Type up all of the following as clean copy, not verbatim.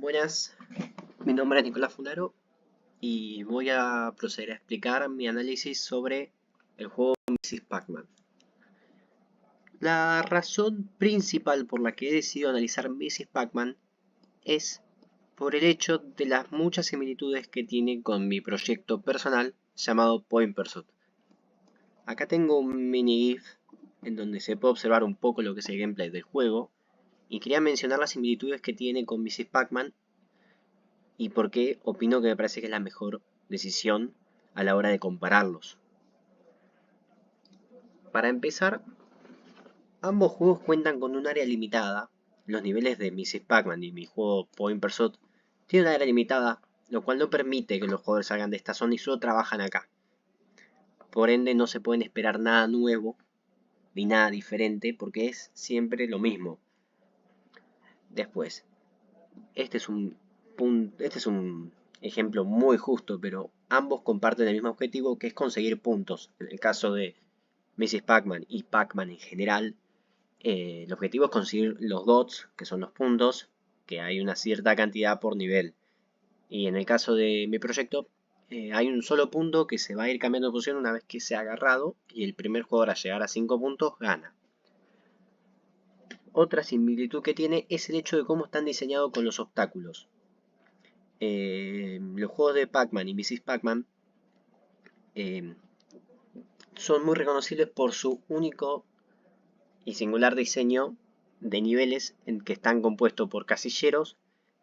Buenas, mi nombre es Nicolás Funaro y voy a proceder a explicar mi análisis sobre el juego Mrs. Pac-Man. La razón principal por la que he decidido analizar Mrs. Pac-Man es por el hecho de las muchas similitudes que tiene con mi proyecto personal llamado Point Pursuit. Acá tengo un mini GIF en donde se puede observar un poco lo que es el gameplay del juego y quería mencionar las similitudes que tiene con Mrs. Pac-Man y por qué opino que me parece que es la mejor decisión a la hora de compararlos. Para empezar, ambos juegos cuentan con un área limitada. Los niveles de Mrs. Pac-Man y mi juego Point Pursuit tienen una área limitada, lo cual no permite que los jugadores salgan de esta zona y solo trabajan acá. Por ende no se pueden esperar nada nuevo ni nada diferente porque es siempre lo mismo. Después, este es un ejemplo muy justo, pero ambos comparten el mismo objetivo, que es conseguir puntos. En el caso de Mrs. Pac-Man y Pac-Man en general, el objetivo es conseguir los dots, que son los puntos, que hay una cierta cantidad por nivel. Y en el caso de mi proyecto, hay un solo punto que se va a ir cambiando de posición una vez que se ha agarrado, y el primer jugador a llegar a 5 puntos gana. Otra similitud que tiene es el hecho de cómo están diseñados con los obstáculos. Los juegos de Pac-Man y Mrs. Pac-Man son muy reconocibles por su único y singular diseño de niveles en que están compuestos por casilleros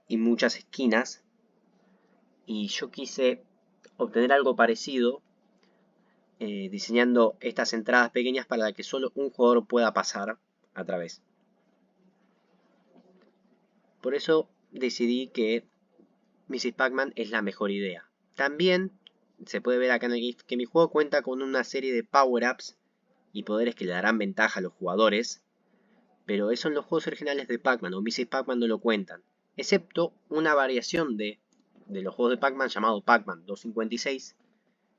y muchas esquinas, y yo quise obtener algo parecido diseñando estas entradas pequeñas para que solo un jugador pueda pasar a través. Por eso decidí que Mrs. Pac-Man es la mejor idea. También se puede ver acá en el GIF que mi juego cuenta con una serie de power-ups y poderes que le darán ventaja a los jugadores, pero eso en los juegos originales de Pac-Man o Mrs. Pac-Man no lo cuentan, excepto una variación de los juegos de Pac-Man llamado Pac-Man 256,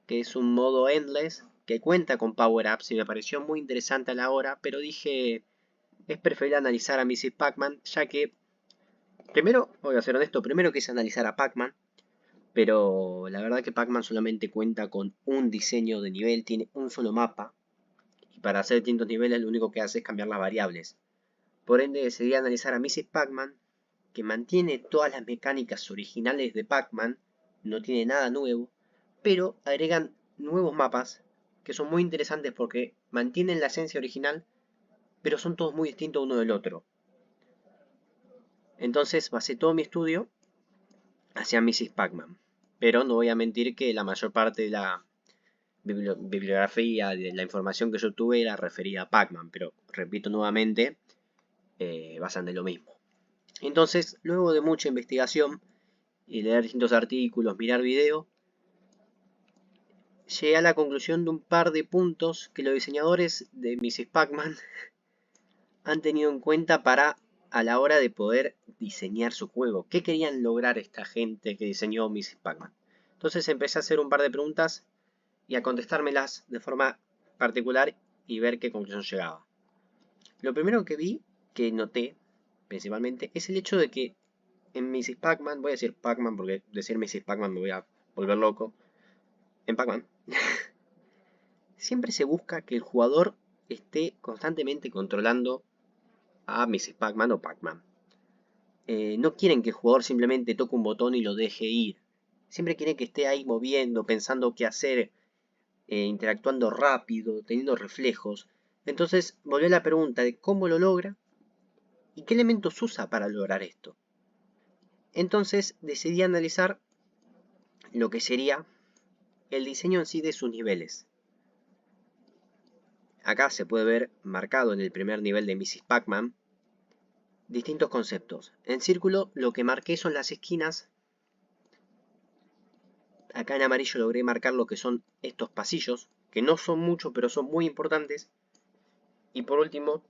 que es un modo endless que cuenta con power-ups y me pareció muy interesante a la hora, pero dije, es preferible analizar a Mrs. Pac-Man, ya que, primero, voy a ser honesto, primero quise analizar a Pac-Man, pero la verdad que Pac-Man solamente cuenta con un diseño de nivel, tiene un solo mapa, y para hacer distintos niveles lo único que hace es cambiar las variables. Por ende decidí analizar a Mrs. Pac-Man, que mantiene todas las mecánicas originales de Pac-Man, no tiene nada nuevo, pero agregan nuevos mapas que son muy interesantes porque mantienen la esencia original, pero son todos muy distintos uno del otro. Entonces basé todo mi estudio hacia Mrs. Pac-Man, pero no voy a mentir que la mayor parte de la bibliografía, de la información que yo tuve era referida a Pac-Man, pero repito nuevamente, basan de lo mismo. Entonces, luego de mucha investigación y leer distintos artículos, mirar video, llegué a la conclusión de un par de puntos que los diseñadores de Mrs. Pac-Man han tenido en cuenta a la hora de poder diseñar su juego. ¿Qué querían lograr esta gente que diseñó Mrs. Pac-Man? Entonces empecé a hacer un par de preguntas y a contestármelas de forma particular y ver qué conclusión llegaba. Lo primero que vi, que noté principalmente, es el hecho de que en Mrs. Pac-Man, voy a decir Pac-Man porque decir Mrs. Pac-Man me voy a volver loco. En Pac-Man, siempre se busca que el jugador esté constantemente controlando a Mrs. Pac-Man o Pac-Man. No quieren que el jugador simplemente toque un botón y lo deje ir. Siempre quieren que esté ahí moviendo, pensando qué hacer, interactuando rápido, teniendo reflejos. Entonces volvió a la pregunta de cómo lo logra y qué elementos usa para lograr esto. Entonces decidí analizar lo que sería el diseño en sí de sus niveles. Acá se puede ver marcado en el primer nivel de Mrs. Pac-Man distintos conceptos. En círculo lo que marqué son las esquinas. Acá en amarillo logré marcar lo que son estos pasillos, que no son muchos pero son muy importantes. Y por último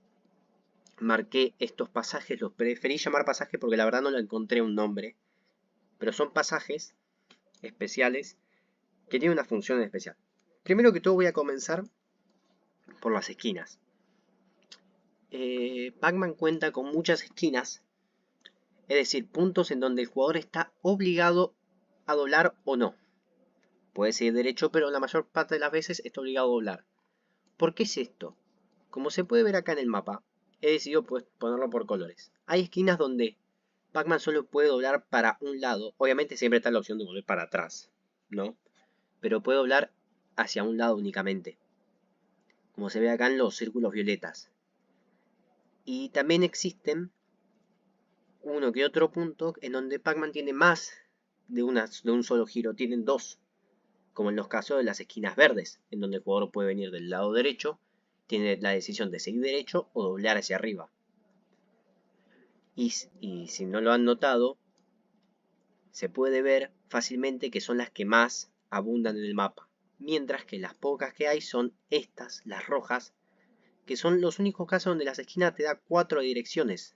marqué estos pasajes, los preferí llamar pasajes porque la verdad no le encontré un nombre, pero son pasajes especiales que tienen una función especial. Primero que todo voy a comenzar por las esquinas. Pac-Man cuenta con muchas esquinas Es decir, puntos en donde el jugador está obligado a doblar o no. Puede seguir derecho, pero la mayor parte de las veces está obligado a doblar. ¿Por qué es esto? Como se puede ver acá en el mapa, he decidido pues, ponerlo por colores. Hay esquinas donde Pac-Man solo puede doblar para un lado. Obviamente siempre está la opción de volver para atrás, ¿no? Pero puede doblar hacia un lado únicamente. Como se ve acá en los círculos violetas. Y también existen uno que otro punto en donde Pac-Man tiene más de un solo giro. Tienen dos. Como en los casos de las esquinas verdes, en donde el jugador puede venir del lado derecho, tiene la decisión de seguir derecho o doblar hacia arriba. Y si no lo han notado, se puede ver fácilmente que son las que más abundan en el mapa, mientras que las pocas que hay son estas, las rojas, que son los únicos casos donde las esquinas te da 4 direcciones.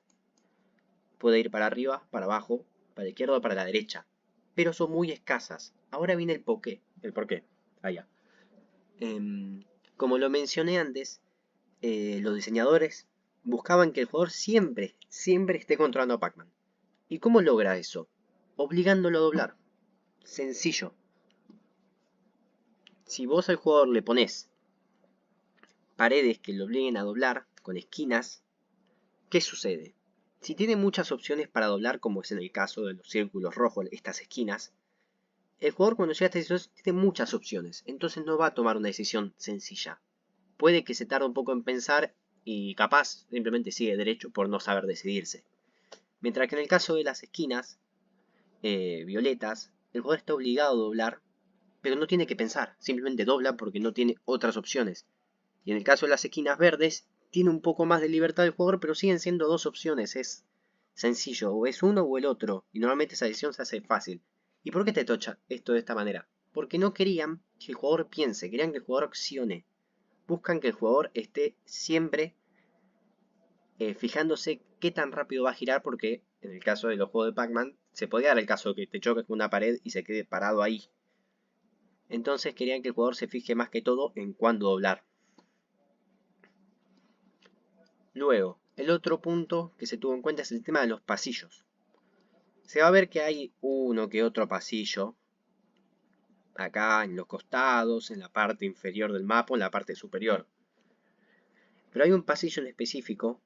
Puede ir para arriba, para abajo, para la izquierda o para la derecha, pero son muy escasas. Ahora viene el porqué. El porqué. Allá. Como lo mencioné antes, los diseñadores buscaban que el jugador siempre esté controlando a Pac-Man. ¿Y cómo logra eso? Obligándolo a doblar. Sencillo. Si vos al jugador le pones paredes que lo obliguen a doblar, con esquinas, ¿qué sucede? Si tiene muchas opciones para doblar, como es en el caso de los círculos rojos, estas esquinas, el jugador cuando llega a esta decisión tiene muchas opciones, entonces no va a tomar una decisión sencilla. Puede que se tarde un poco en pensar y capaz simplemente sigue derecho por no saber decidirse. Mientras que en el caso de las esquinas violetas, el jugador está obligado a doblar, pero no tiene que pensar, simplemente dobla porque no tiene otras opciones. Y en el caso de las esquinas verdes, tiene un poco más de libertad el jugador, pero siguen siendo dos opciones, es sencillo, o es uno o el otro, y normalmente esa decisión se hace fácil. ¿Y por qué te tocha esto de esta manera? Porque no querían que el jugador piense, querían que el jugador accione. Buscan que el jugador esté siempre fijándose qué tan rápido va a girar, porque en el caso de los juegos de Pac-Man se podría dar el caso de que te choques con una pared y se quede parado ahí. Entonces querían que el jugador se fije más que todo en cuándo doblar. Luego, el otro punto que se tuvo en cuenta es el tema de los pasillos. Se va a ver que hay uno que otro pasillo acá en los costados, en la parte inferior del mapa, en la parte superior. Pero hay un pasillo en específico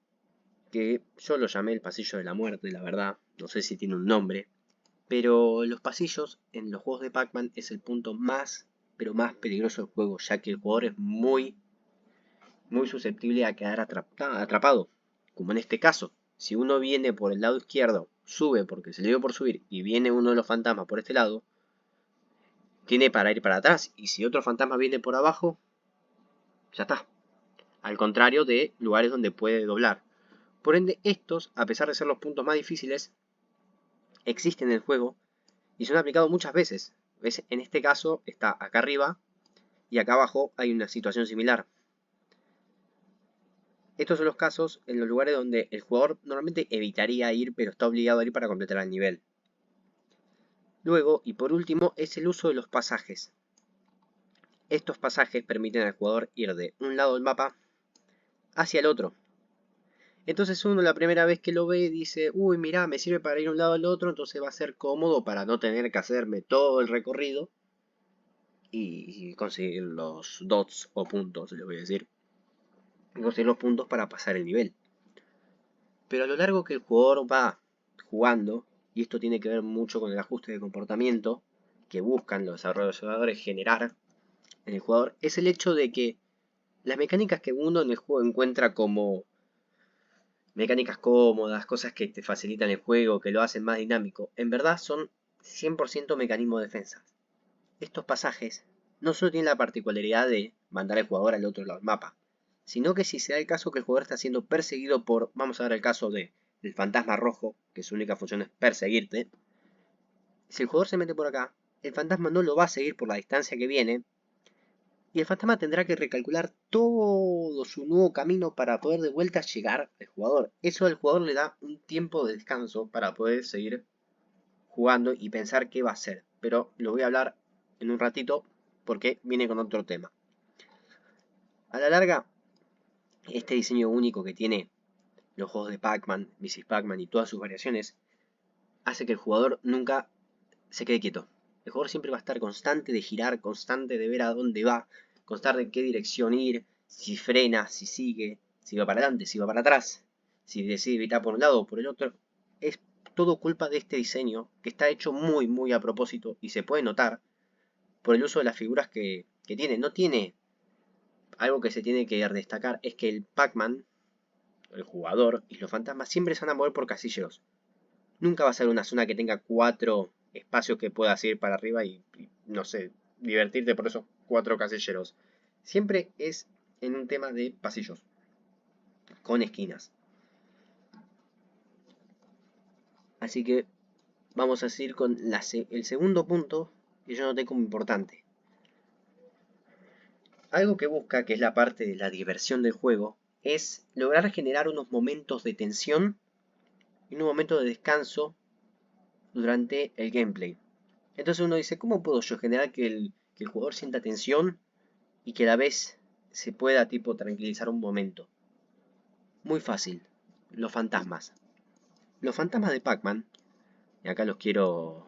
que yo lo llamé el pasillo de la muerte, la verdad, no sé si tiene un nombre, pero los pasillos en los juegos de Pac-Man es el punto más, pero más peligroso del juego, ya que el jugador es muy susceptible a quedar atrapado, como en este caso. Si uno viene por el lado izquierdo, sube porque se le dio por subir, y viene uno de los fantasmas por este lado, tiene para ir para atrás, y si otro fantasma viene por abajo, ya está. Al contrario de lugares donde puede doblar. Por ende, estos, a pesar de ser los puntos más difíciles, existen en el juego y son aplicados muchas veces. ¿Ves? En este caso está acá arriba y acá abajo hay una situación similar. Estos son los casos en los lugares donde el jugador normalmente evitaría ir, pero está obligado a ir para completar el nivel. Luego, y por último, es el uso de los pasajes. Estos pasajes permiten al jugador ir de un lado del mapa hacia el otro. Entonces uno la primera vez que lo ve dice, uy, mirá, me sirve para ir de un lado al otro, entonces va a ser cómodo para no tener que hacerme todo el recorrido y conseguir los dots o puntos, les voy a decir. Conseguir los puntos para pasar el nivel. Pero a lo largo que el jugador va jugando, y esto tiene que ver mucho con el ajuste de comportamiento que buscan los desarrolladores generar en el jugador, es el hecho de que las mecánicas que uno en el juego encuentra como mecánicas cómodas, cosas que te facilitan el juego, que lo hacen más dinámico, en verdad son 100% mecanismo de defensa. Estos pasajes no solo tienen la particularidad de mandar al jugador al otro lado del mapa, sino que si se da el caso que el jugador está siendo perseguido por, vamos a ver el caso de el fantasma rojo, que su única función es perseguirte, si el jugador se mete por acá, el fantasma no lo va a seguir por la distancia que viene, y el fantasma tendrá que recalcular todo su nuevo camino para poder de vuelta llegar al jugador. Eso al jugador le da un tiempo de descanso para poder seguir jugando y pensar qué va a hacer. Pero lo voy a hablar en un ratito porque viene con otro tema. A la larga, este diseño único que tiene los juegos de Pac-Man, Mrs. Pac-Man y todas sus variaciones, hace que el jugador nunca se quede quieto. El jugador siempre va a estar constante de girar, constante de ver a dónde va, constante en qué dirección ir, si frena, si sigue, si va para adelante, si va para atrás, si decide evitar por un lado o por el otro. Es todo culpa de este diseño que está hecho muy a propósito y se puede notar por el uso de las figuras que tiene. No tiene algo que se tiene que destacar, es que el Pac-Man, el jugador y los fantasmas siempre se van a mover por casilleros. Nunca va a ser una zona que tenga 4 espacios que puedas ir para arriba y no sé, divertirte por esos 4 casilleros. Siempre es en un tema de pasillos, con esquinas. Así que vamos a seguir con el segundo punto que yo noté como importante. Algo que busca, que es la parte de la diversión del juego, es lograr generar unos momentos de tensión y un momento de descanso durante el gameplay. Entonces uno dice, ¿cómo puedo yo generar que el jugador sienta tensión y que a la vez se pueda tipo tranquilizar un momento? Muy fácil, los fantasmas. Los fantasmas de Pac-Man, y acá los quiero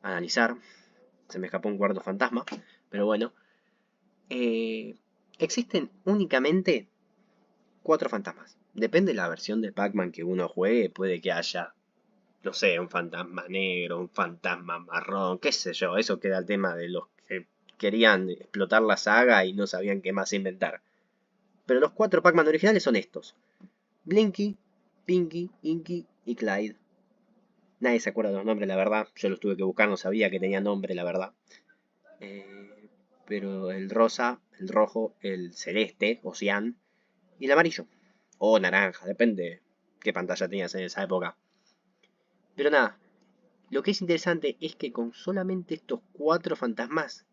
analizar, se me escapó un cuarto fantasma, pero bueno, existen únicamente 4 fantasmas. Depende de la versión de Pac-Man que uno juegue, puede que haya, no sé, un fantasma negro, un fantasma marrón, qué sé yo, eso queda el tema de los que querían explotar la saga y no sabían qué más inventar. Pero los 4 Pac-Man originales son estos: Blinky, Pinky, Inky y Clyde. Nadie se acuerda de los nombres, la verdad. Yo los tuve que buscar, no sabía que tenían nombre, la verdad. Pero el rosa, el rojo, el celeste, o cian, y el amarillo. O naranja, depende qué pantalla tenías en esa época. Pero nada, lo que es interesante es que con solamente estos 4 fantasmas,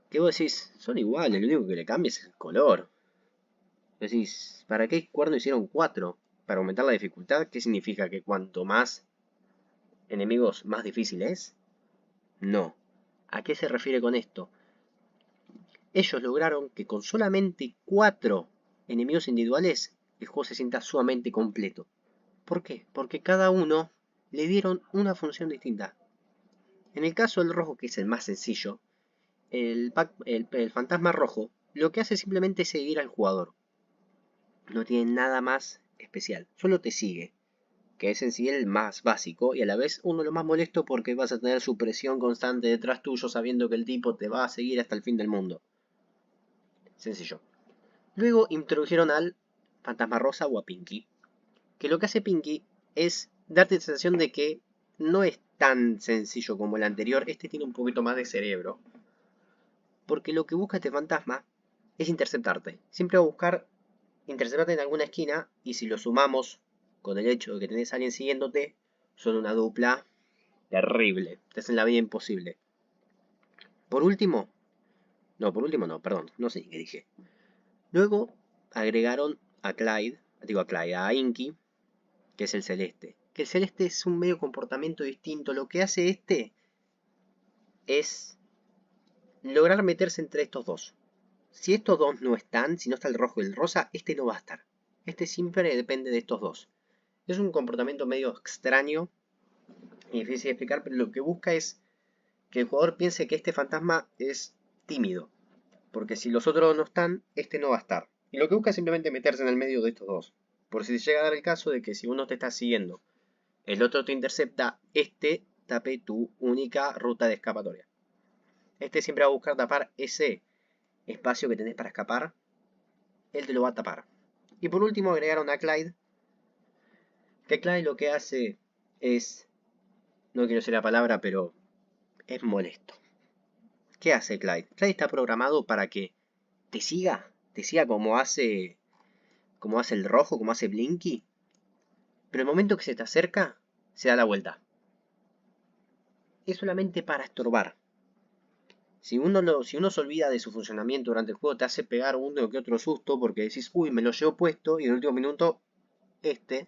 que vos decís, son iguales, lo único que le cambia es el color. Decís, ¿para qué cuerno hicieron 4? ¿Para aumentar la dificultad? ¿Qué significa? ¿Que cuanto más enemigos más difícil es? No. ¿A qué se refiere con esto? Ellos lograron que con solamente 4 enemigos individuales el juego se sienta sumamente completo. ¿Por qué? Porque cada uno le dieron una función distinta. En el caso del rojo, que es el más sencillo, el fantasma rojo lo que hace simplemente es seguir al jugador. No tiene nada más especial, solo te sigue, que es en sí el más básico y a la vez uno de los más molesto porque vas a tener su presión constante detrás tuyo sabiendo que el tipo te va a seguir hasta el fin del mundo. Sencillo. Luego introdujeron al fantasma rosa o a Pinky, que lo que hace Pinky es darte la sensación de que no es tan sencillo como el anterior, este tiene un poquito más de cerebro, porque lo que busca este fantasma es interceptarte. Siempre va a buscar interceptarte en alguna esquina y si lo sumamos con el hecho de que tenés a alguien siguiéndote, son una dupla terrible, te hacen la vida imposible. Por último, no, perdón, no sé qué dije. Luego agregaron a a Inky, que es el celeste. Que el celeste es un medio comportamiento distinto. Lo que hace este es lograr meterse entre estos dos. Si estos dos no están, si no está el rojo y el rosa, este no va a estar. Este siempre depende de estos dos. Es un comportamiento medio extraño y difícil de explicar, pero lo que busca es que el jugador piense que este fantasma es tímido. Porque si los otros no están, este no va a estar. Y lo que busca es simplemente meterse en el medio de estos dos. Por si llega a dar el caso de que si uno te está siguiendo, el otro te intercepta, este tape tu única ruta de escapatoria. Este siempre va a buscar tapar ese espacio que tenés para escapar. Él te lo va a tapar. Y por último agregaron a Clyde. Que Clyde lo que hace es, no quiero decir la palabra, pero es molesto. ¿Qué hace Clyde? Clyde está programado para que te siga como hace el rojo, como hace Blinky. Pero el momento que se te acerca, se da la vuelta. Es solamente para estorbar. Si uno se olvida de su funcionamiento durante el juego, te hace pegar uno que otro susto porque decís, uy, me lo llevo puesto y en el último minuto este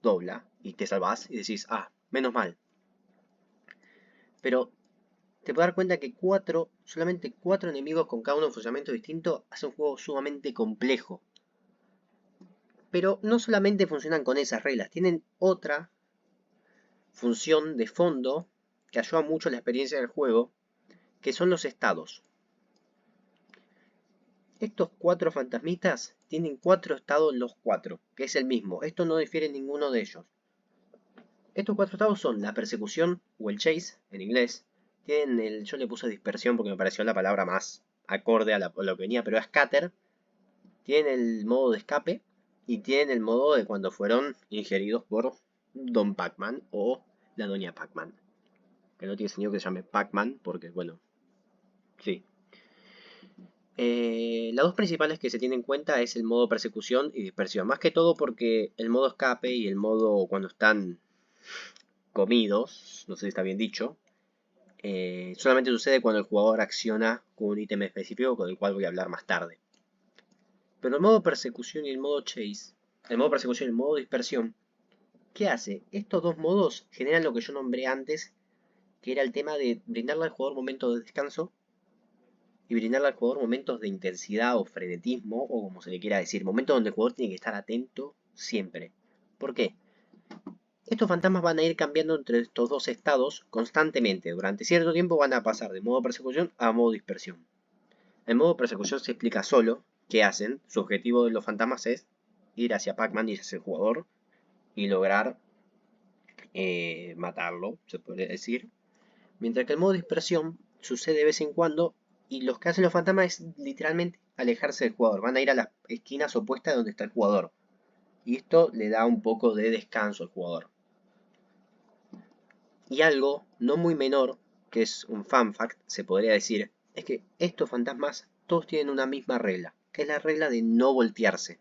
dobla y te salvás y decís, ah, menos mal. Pero te puedes dar cuenta que solamente 4 enemigos con cada uno un funcionamiento distinto hace un juego sumamente complejo. Pero no solamente funcionan con esas reglas, tienen otra función de fondo que ayuda mucho a la experiencia del juego, que son los estados. Estos 4 fantasmitas tienen 4 estados los 4, que es el mismo. Esto no difiere en ninguno de ellos. Estos 4 estados son la persecución o el chase en inglés. Tienen yo le puse dispersión porque me pareció la palabra más acorde a lo que venía, pero es scatter. Tienen el modo de escape y tienen el modo de cuando fueron ingeridos por Don Pac-Man o la Doña Pac-Man. Que no tiene sentido que se llame Pac-Man porque, bueno, sí. Las dos principales que se tienen en cuenta es el modo persecución y dispersión. Más que todo porque el modo escape y el modo cuando están comidos, no sé si está bien dicho, solamente sucede cuando el jugador acciona con un ítem específico con el cual voy a hablar más tarde. Pero el modo persecución y el modo chase, el modo persecución y el modo dispersión, ¿qué hace? Estos dos modos generan lo que yo nombré antes, que era el tema de brindarle al jugador momentos de descanso y brindarle al jugador momentos de intensidad o frenetismo, o como se le quiera decir, momentos donde el jugador tiene que estar atento siempre. ¿Por qué? Estos fantasmas van a ir cambiando entre estos dos estados constantemente. Durante cierto tiempo van a pasar de modo persecución a modo dispersión. El modo persecución se explica solo qué hacen. Su objetivo de los fantasmas es ir hacia Pac-Man, ir hacia el jugador y lograr matarlo, se podría decir. Mientras que el modo dispersión sucede de vez en cuando y lo que hacen los fantasmas es literalmente alejarse del jugador. Van a ir a las esquinas opuestas de donde está el jugador. Y esto le da un poco de descanso al jugador. Y algo no muy menor, que es un fun fact, se podría decir, es que estos fantasmas todos tienen una misma regla, que es la regla de no voltearse.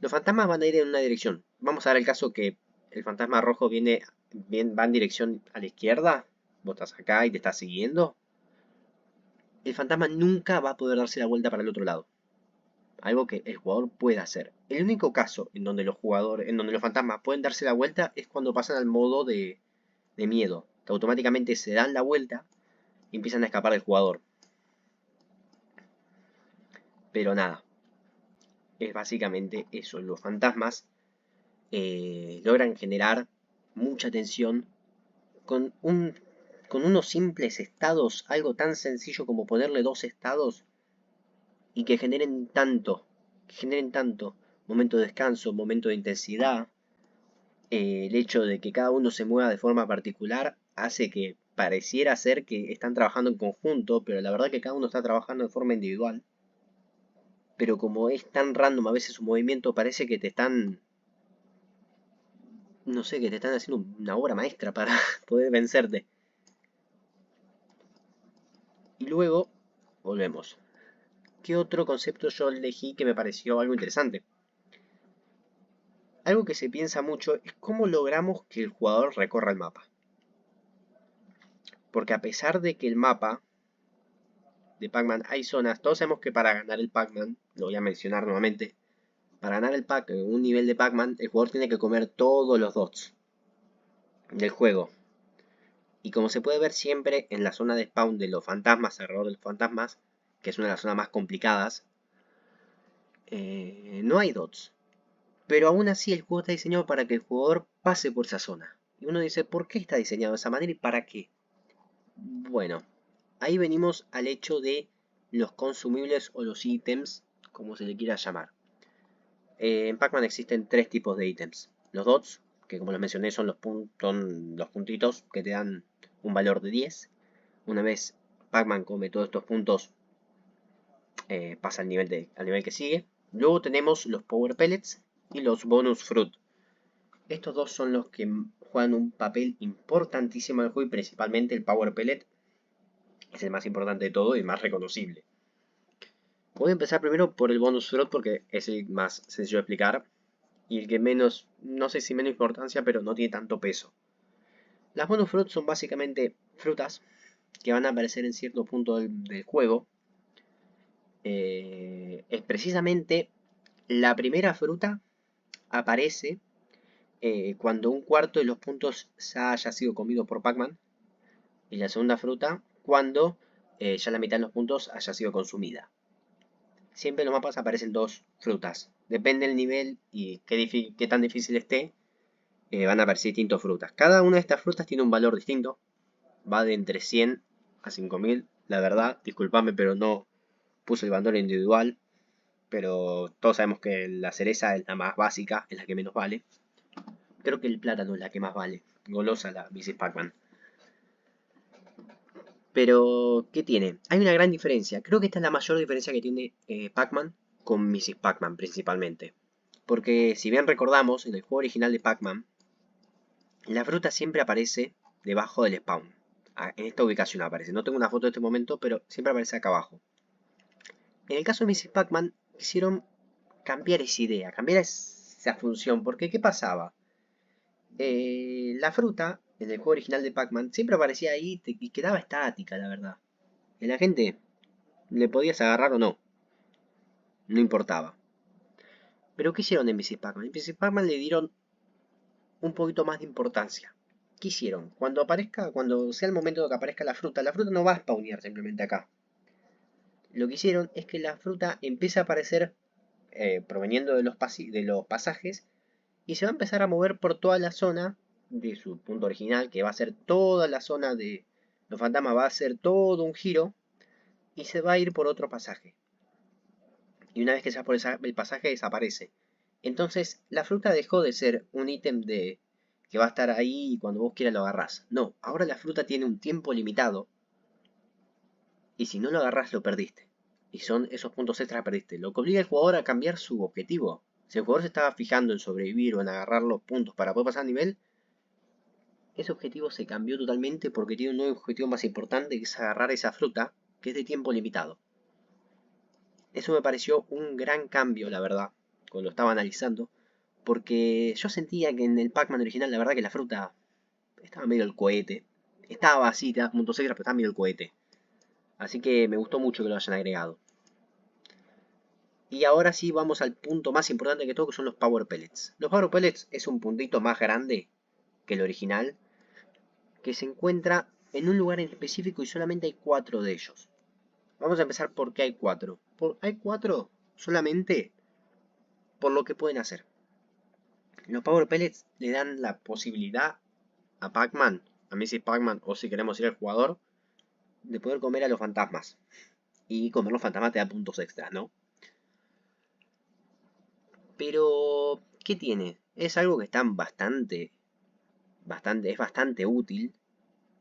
Los fantasmas van a ir en una dirección. Vamos a ver el caso que el fantasma rojo va en dirección a la izquierda. Vos estás acá y te estás siguiendo. El fantasma nunca va a poder darse la vuelta para el otro lado. Algo que el jugador puede hacer. El único caso en donde los fantasmas pueden darse la vuelta es cuando pasan al modo de miedo, que automáticamente se dan la vuelta y empiezan a escapar del jugador. Pero nada, es básicamente eso. Los fantasmas logran generar mucha tensión con, con unos simples estados, algo tan sencillo como ponerle 2 estados y que generen tanto momento de descanso, momento de intensidad. El hecho de que cada uno se mueva de forma particular hace que pareciera ser que están trabajando en conjunto, pero la verdad que cada uno está trabajando de forma individual. Pero como es tan random a veces su movimiento, parece que te están, no sé, que te están haciendo una obra maestra para poder vencerte. Y luego, volvemos. ¿Qué otro concepto yo elegí que me pareció algo interesante? Algo que se piensa mucho es cómo logramos que el jugador recorra el mapa. Porque a pesar de que el mapa de Pac-Man hay zonas, todos sabemos que para ganar el Pac-Man, lo voy a mencionar nuevamente, para ganar un nivel de Pac-Man, el jugador tiene que comer todos los dots del juego. Y como se puede ver siempre en la zona de spawn de los fantasmas, alrededor de los fantasmas, que es una de las zonas más complicadas, no hay dots. Pero aún así el juego está diseñado para que el jugador pase por esa zona. Y uno dice, ¿por qué está diseñado de esa manera y para qué? Bueno, ahí venimos al hecho de los consumibles o los ítems, como se le quiera llamar. En Pac-Man existen 3 tipos de ítems. Los dots, que como les mencioné son los puntitos que te dan un valor de 10. Una vez Pac-Man come todos estos puntos, pasa al nivel que sigue. Luego tenemos los Power Pellets y los Bonus Fruit. Estos dos son los que juegan un papel importantísimo en el juego y principalmente el Power Pellet es el más importante de todo y el más reconocible. Voy a empezar primero por el Bonus Fruit porque es el más sencillo de explicar y el que menos, no sé si menos importancia, pero no tiene tanto peso. Las Bonus Fruit son básicamente frutas que van a aparecer en cierto punto del juego. Es precisamente la primera fruta aparece cuando un cuarto de los puntos ya haya sido comido por Pac-Man. Y la segunda fruta cuando ya la mitad de los puntos haya sido consumida. Siempre en los mapas aparecen 2 frutas. Depende del nivel y qué tan difícil esté. van a aparecer distintas frutas. Cada una de estas frutas tiene un valor distinto. Va de entre 100 a 5000. La verdad, disculpame, pero no puse el valor individual. Pero todos sabemos que la cereza es la más básica, es la que menos vale. Creo que el plátano es la que más vale. Golosa la Mrs. Pac-Man. Pero, ¿qué tiene? Hay una gran diferencia. Creo que esta es la mayor diferencia que tiene Pac-Man con Mrs. Pac-Man principalmente. Porque si bien recordamos, en el juego original de Pac-Man, la fruta siempre aparece debajo del spawn. En esta ubicación aparece. No tengo una foto de este momento, pero siempre aparece acá abajo. En el caso de Mrs. Pac-Man, quisieron cambiar esa idea, cambiar esa función. Porque, ¿qué pasaba? La fruta, en el juego original de Pac-Man, siempre aparecía ahí y quedaba estática, la verdad. Y la gente le podías agarrar o no. No importaba. Pero ¿qué hicieron en Mrs. Pac-Man? En Mrs. Pac-Man le dieron un poquito más de importancia. ¿Qué hicieron? Cuando sea el momento de que aparezca la fruta no va a spawnear simplemente acá. Lo que hicieron es que la fruta empiece a aparecer proveniendo de los pasajes y se va a empezar a mover por toda la zona de su punto original, que va a ser toda la zona de los fantasmas, va a hacer todo un giro y se va a ir por otro pasaje. Y una vez que se va por el pasaje desaparece. Entonces la fruta dejó de ser un ítem de que va a estar ahí y cuando vos quieras lo agarrás. No, ahora la fruta tiene un tiempo limitado y si no lo agarrás lo perdiste. Y son esos puntos extras que perdiste. Lo que obliga al jugador a cambiar su objetivo. Si el jugador se estaba fijando en sobrevivir o en agarrar los puntos para poder pasar a nivel, ese objetivo se cambió totalmente porque tiene un nuevo objetivo más importante que es agarrar esa fruta que es de tiempo limitado. Eso me pareció un gran cambio, la verdad, cuando lo estaba analizando, porque yo sentía que en el Pac-Man original, la verdad que la fruta estaba medio el cohete. Estaba así, te da puntos extra, pero estaba medio el cohete. Así que me gustó mucho que lo hayan agregado. Y ahora sí vamos al punto más importante que todo, que son los Power Pellets. Los Power Pellets es un puntito más grande que el original, que se encuentra en un lugar en específico y solamente hay 4 de ellos. Vamos a empezar por qué hay 4. Hay 4 solamente por lo que pueden hacer. Los Power Pellets le dan la posibilidad a Pac-Man, a Mrs. Pac-Man, o si queremos ir al jugador, de poder comer a los fantasmas. Y comer los fantasmas te da puntos extras, ¿no? Pero, ¿qué tiene? Es algo que está es bastante útil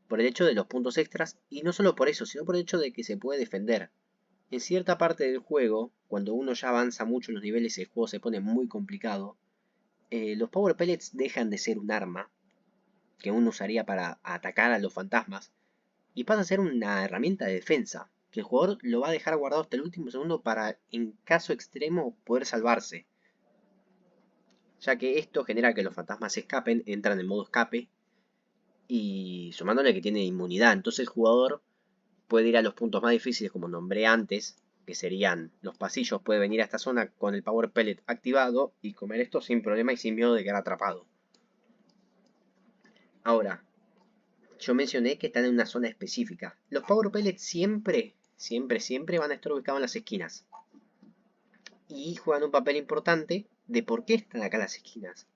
por el hecho de los puntos extras, y no solo por eso, sino por el hecho de que se puede defender. En cierta parte del juego, cuando uno ya avanza mucho en los niveles y el juego se pone muy complicado, los Power Pellets dejan de ser un arma que uno usaría para atacar a los fantasmas y pasa a ser una herramienta de defensa, que el jugador lo va a dejar guardado hasta el último segundo para, en caso extremo, poder salvarse. Ya que esto genera que los fantasmas escapen, entran en modo escape y sumándole que tiene inmunidad, entonces el jugador puede ir a los puntos más difíciles como nombré antes, que serían los pasillos, puede venir a esta zona con el Power Pellet activado y comer esto sin problema y sin miedo de quedar atrapado. Ahora, yo mencioné que están en una zona específica. Los Power Pellets siempre van a estar ubicados en las esquinas. Y juegan un papel importante de por qué están acá las esquinas.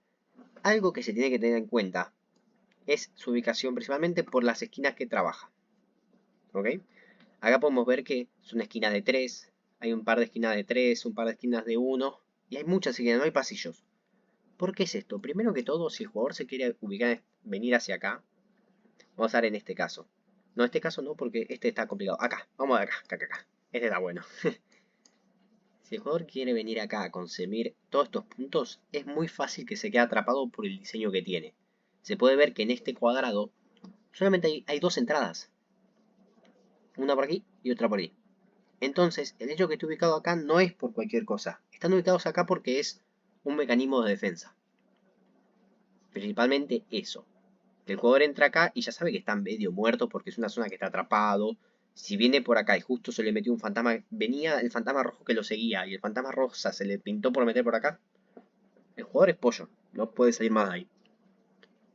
Algo que se tiene que tener en cuenta es su ubicación principalmente por las esquinas que trabaja. ¿Ok? Acá podemos ver que es una esquina de 3, hay un par de esquinas de 3, un par de esquinas de 1, y hay muchas esquinas, no hay pasillos. ¿Por qué es esto? Primero que todo, si el jugador se quiere ubicar, venir hacia acá, vamos a ver en este caso. No, este caso no, porque este está complicado. Acá, vamos de acá, acá. Este está bueno. Si el jugador quiere venir acá a consumir todos estos puntos, es muy fácil que se quede atrapado por el diseño que tiene. Se puede ver que en este cuadrado solamente hay 2 entradas. Una por aquí y otra por ahí. Entonces, el hecho de que esté ubicado acá no es por cualquier cosa. Están ubicados acá porque es un mecanismo de defensa. Principalmente eso. El jugador entra acá y ya sabe que está medio muerto porque es una zona que está atrapado. Si viene por acá y justo se le metió un fantasma, venía el fantasma rojo que lo seguía y el fantasma rosa se le pintó por meter por acá, el jugador es pollo, no puede salir más de ahí.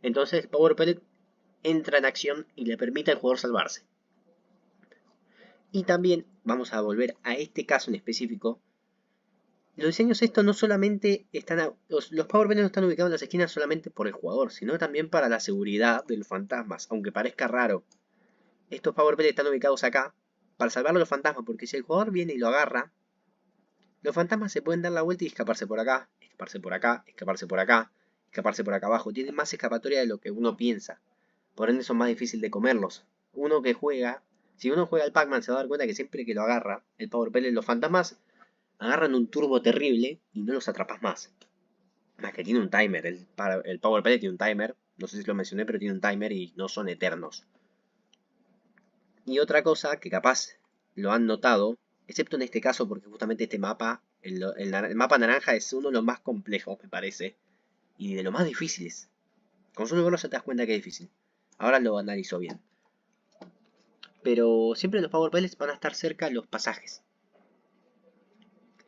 Entonces el Power Pellet entra en acción y le permite al jugador salvarse. Y también vamos a volver a este caso en específico. Los diseños estos no solamente están... los Power Pellets no están ubicados en las esquinas solamente por el jugador, sino también para la seguridad de los fantasmas, aunque parezca raro. Estos Power Pellets están ubicados acá para salvar a los fantasmas, porque si el jugador viene y lo agarra, los fantasmas se pueden dar la vuelta y escaparse por acá, escaparse por acá, escaparse por acá, escaparse por acá abajo. Tienen más escapatoria de lo que uno piensa. Por ende son más difíciles de comerlos. Uno que juega, si uno juega al Pac-Man se va a dar cuenta que siempre que lo agarra, el Power Pellet, los fantasmas agarran un turbo terrible y no los atrapas más. Más que tiene un timer, el Power Pellet tiene un timer, no sé si lo mencioné, pero tiene un timer y no son eternos. Y otra cosa que capaz lo han notado, excepto en este caso porque justamente este mapa, el mapa naranja es uno de los más complejos me parece, y de los más difíciles. Con solo verlo ya te das cuenta que es difícil. Ahora lo analizo bien. Pero siempre los Power Pellets van a estar cerca de los pasajes.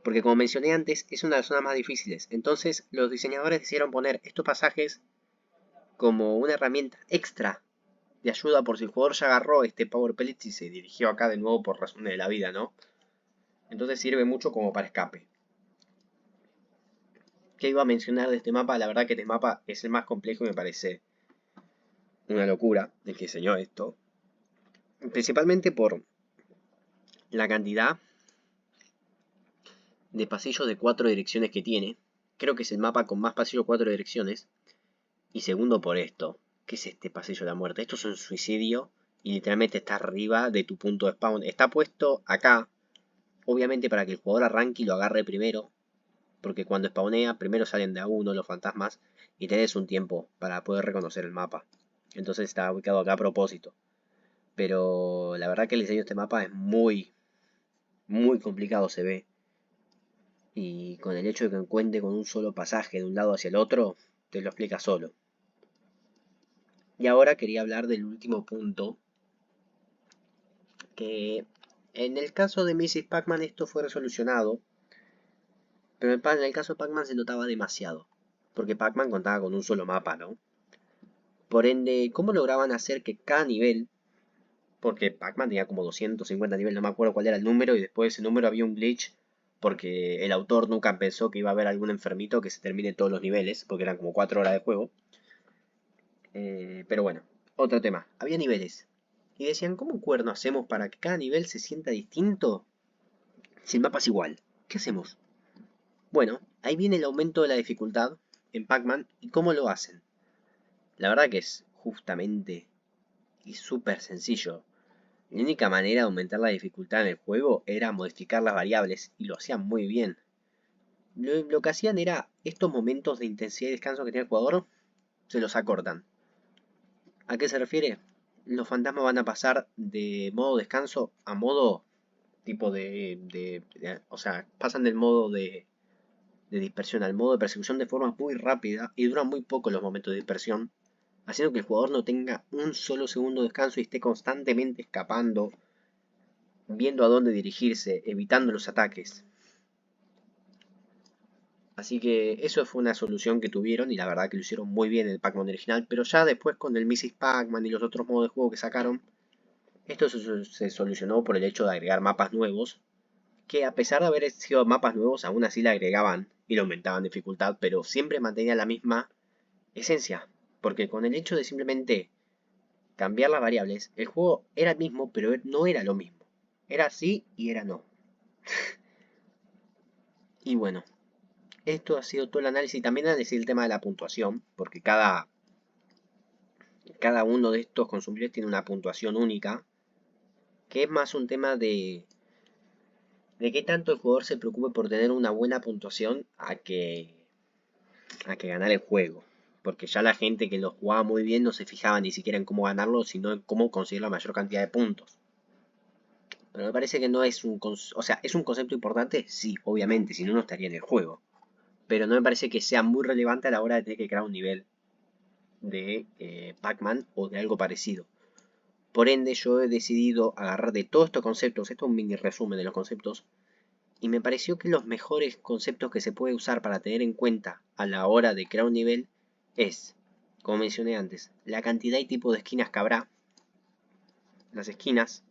Porque como mencioné antes, es una de las zonas más difíciles. Entonces los diseñadores decidieron poner estos pasajes como una herramienta extra de ayuda por si el jugador ya agarró este Power Pellet y se dirigió acá de nuevo por razones de la vida, ¿no? Entonces sirve mucho como para escape. ¿Qué iba a mencionar de este mapa? La verdad que este mapa es el más complejo y me parece una locura el que diseñó esto. Principalmente por la cantidad de pasillos de 4 direcciones que tiene. Creo que es el mapa con más pasillos de 4 direcciones. Y segundo por esto. ¿Qué es este pasillo de la muerte? Esto es un suicidio y literalmente está arriba de tu punto de spawn. Está puesto acá, obviamente para que el jugador arranque y lo agarre primero. Porque cuando spawnea, primero salen de a uno los fantasmas y tenés un tiempo para poder reconocer el mapa. Entonces está ubicado acá a propósito. Pero la verdad que el diseño de este mapa es muy complicado, se ve. Y con el hecho de que cuente con un solo pasaje de un lado hacia el otro, te lo explica solo. Y ahora quería hablar del último punto, que en el caso de Mrs. Pac-Man esto fue resolucionado, pero en el caso de Pac-Man se notaba demasiado, porque Pac-Man contaba con un solo mapa, ¿no? Por ende, ¿cómo lograban hacer que cada nivel, porque Pac-Man tenía como 250 niveles, no me acuerdo cuál era el número, y después de ese número había un glitch, porque el autor nunca pensó que iba a haber algún enfermito que se termine todos los niveles, porque eran como 4 horas de juego. Pero bueno, otro tema. Había niveles. Y decían, ¿cómo cuerno hacemos para que cada nivel se sienta distinto si el mapa es igual? ¿Qué hacemos? Bueno, ahí viene el aumento de la dificultad en Pac-Man y cómo lo hacen. La verdad que es justamente y súper sencillo. La única manera de aumentar la dificultad en el juego era modificar las variables y lo hacían muy bien. Lo que hacían era estos momentos de intensidad y descanso que tiene el jugador, se los acortan. ¿A qué se refiere? Los fantasmas van a pasar de modo descanso a modo tipo o sea, pasan del modo de dispersión al modo de persecución de forma muy rápida y duran muy poco los momentos de dispersión, haciendo que el jugador no tenga un solo segundo de descanso y esté constantemente escapando, viendo a dónde dirigirse, evitando los ataques. Así que eso fue una solución que tuvieron y la verdad que lo hicieron muy bien en el Pac-Man original, pero ya después con el Mrs. Pac-Man y los otros modos de juego que sacaron, esto se solucionó por el hecho de agregar mapas nuevos, que a pesar de haber sido mapas nuevos, aún así le agregaban y le aumentaban dificultad, pero siempre mantenía la misma esencia, porque con el hecho de simplemente cambiar las variables, el juego era el mismo, pero no era lo mismo. Era sí y era no. Y bueno, esto ha sido todo el análisis. También análisis el tema de la puntuación, porque cada uno de estos consumidores tiene una puntuación única, que es más un tema de qué tanto el jugador se preocupe por tener una buena puntuación a que ganar el juego. Porque ya la gente que lo jugaba muy bien no se fijaba ni siquiera en cómo ganarlo, sino en cómo conseguir la mayor cantidad de puntos. Pero me parece que no es o sea, ¿es un concepto importante? Sí, obviamente, si no, no estaría en el juego. Pero no me parece que sea muy relevante a la hora de tener que crear un nivel de Pac-Man o de algo parecido. Por ende, yo he decidido agarrar de todos estos conceptos, esto es un mini resumen de los conceptos, y me pareció que los mejores conceptos que se puede usar para tener en cuenta a la hora de crear un nivel es, como mencioné antes, la cantidad y tipo de esquinas que habrá, las esquinas,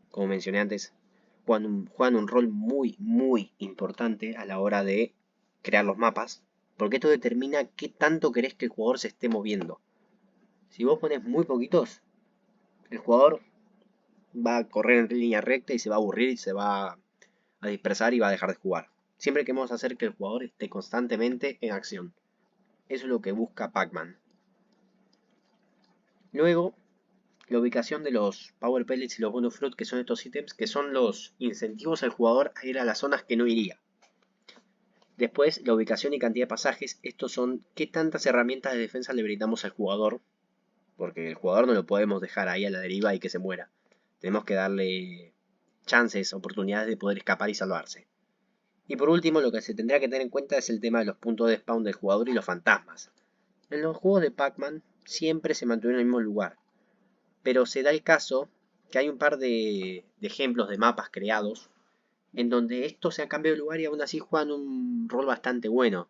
como mencioné antes, juegan un rol muy importante a la hora de crear los mapas, porque esto determina qué tanto querés que el jugador se esté moviendo. Si vos pones muy poquitos, el jugador va a correr en línea recta y se va a aburrir y se va a dispersar y va a dejar de jugar. Siempre queremos hacer que el jugador esté constantemente en acción. Eso es lo que busca Pac-Man. Luego, la ubicación de los Power Pellets y los Bonus Fruit, que son estos ítems, que son los incentivos al jugador a ir a las zonas que no iría. Después, la ubicación y cantidad de pasajes. Estos son qué tantas herramientas de defensa le brindamos al jugador. Porque el jugador no lo podemos dejar ahí a la deriva y que se muera. Tenemos que darle chances, oportunidades de poder escapar y salvarse. Y por último, lo que se tendrá que tener en cuenta es el tema de los puntos de spawn del jugador y los fantasmas. En los juegos de Pac-Man siempre se mantuvo en el mismo lugar. Pero se da el caso que hay un par de ejemplos de mapas creados en donde estos se han cambiado de lugar y aún así juegan un rol bastante bueno.